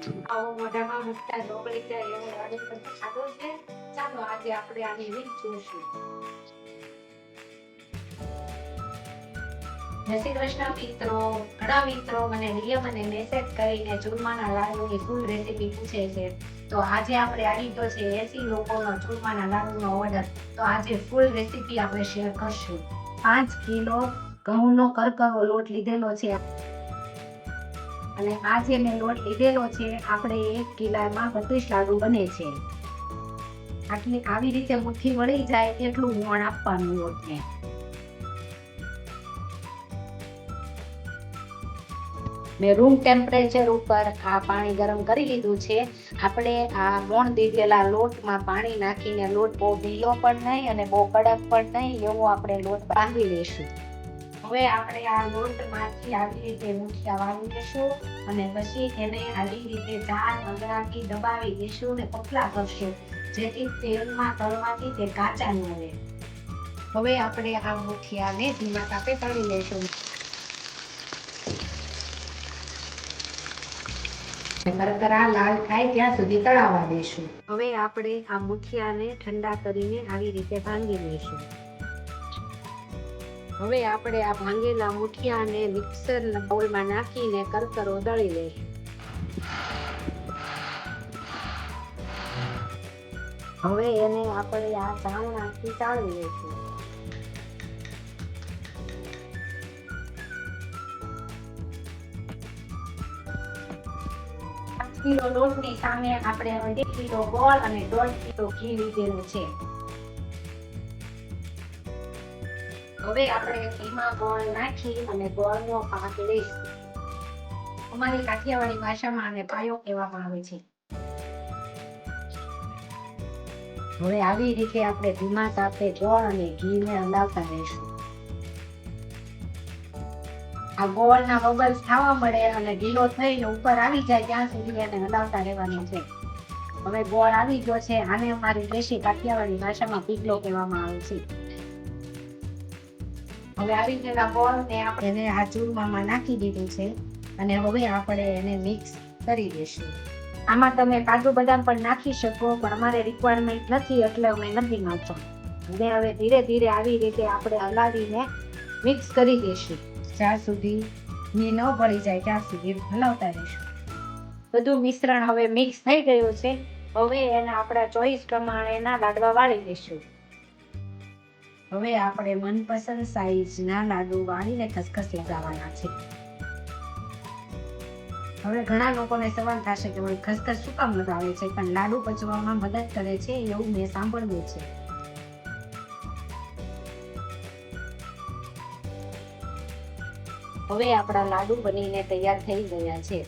આવો મોઢામાં મૂકતા ઢોકળી જાય એવો લાગે તો ખાધો છે. ચાલો આજે આપણે આની રીત જોઈશું. જય શ્રી કૃષ્ણ મિત્રો. ઘણા મિત્રો મને ડીએમ અને મેસેજ કરીને ચૂરમાના લાડુની ફૂલ રેસીપી પૂછે છે. તો આજે આપણે આવી તો છે 80 લોકોનો ચૂરમાના લાડુનો ઓર્ડર. તો આજે ફૂલ રેસીપી આપણે શેર કરશું. 5 કિલો ઘઉંનો કરકરો લોટ લીધેલો છે અને આ જે મેં લોટ લીધેલો છે આપણે 1 કિલોમાં 32 લાડુ બને છે. આટલી આવી રીતે મુઠ્ઠી વળી જાય એટલું મોણ આપવાનું લોટને. મેં રૂમ ટેમ્પરેચર ઉપર આ પાણી ગરમ કરી લીધું છે. આપણે આ મોણ દીધેલા લોટમાં પાણી નાખીને લોટ બહુ ઢીલો પણ નહીં અને બહુ કડક પણ નહીં એવો આપણે લોટ બાંધી લઈશું. હવે આપણે આ લોટમાંથી આવી રીતે મુઠિયા વાળી લઈશું અને પછી એને આવી રીતે ચાર અંગળાથી દબાવી દઈશું અને પતલા કરશું જેથી તેલમાં તળવાથી તે કાચા ન રહે. હવે આપણે આ મુઠિયાને ધીમા તાપે તળી લઈશું. કરકરા લાલ થાય ત્યાં સુધી તળાવવા દઈશું. હવે આપણે આ મુઠિયાને ઠંડા કરીને આવી રીતે ભાંગી લઈશું. હવે આપણે આ ભાંગેલા મુઠિયાને મિક્સરના બાઉલમાં નાખીને કરકરો દળી લઈશું. હવે એને આપણે આ ચાળણાથી ચાળી લઈશું. 5 કિલો લોટની સામે આપણે 1.5 કિલો ગોળ અને 1.5 કિલો ઘી લીધેલું છે. હવે આપણે ઘીમાં ગોળ નાખી અને ગોળનો પાક લઈશું. અમારી કાઠિયાવાડી ભાષામાં આને પાયો કહેવામાં આવે છે. હવે આવી રીતે આપણે ધીમા તાપે ગોળ અને ઘીને હલાવતા રહીશું. આ ગોળના બબલ્સ થવા મળે અને ગીલો થઈને ઉપર આવી જાય ત્યાં સુધી એને હલાવતા રહેવાનું છે. હવે ગોળ આવી ગયો છે. આને અમારી દેશી કાઠિયાવાડી ભાષામાં પીગલો કહેવામાં આવે છે. હવે આવી ગયેલા ગોળને આપણે આ ચૂરમામાં નાખી દીધું છે અને હવે આપણે એને મિક્સ કરી દઈશું. આમાં તમે કાજુ બદામ પણ નાખી શકો પણ અમારે રિક્વાયરમેન્ટ નથી એટલે અમે નથી નાખતા. હવે ધીરે ધીરે આવી રીતે આપણે હલાવીને મિક્સ કરી દઈશું. જ્યાં સુધી ઘી ન ભળી જાય ત્યાં સુધી હલાવતા રહીશું. બધું મિશ્રણ હવે મિક્સ થઈ ગયું છે. હવે એને આપણા ચોઈસ પ્રમાણેના લાડવા વાળી દઈશું. હવે આપણે મનપસંદ સાઈઝના લાડુ વાળીને ખસખસ લગાવવાના છે. હવે ઘણા લોકોને સવાલ થશે કે ખસખસ શું કામ લગાવે છે પણ લાડુ પચવામાં મદદ કરે છે એવું મેં સાંભળ્યું છે. હવે આપણા લાડુ બનીને તૈયાર થઈ ગયા છે.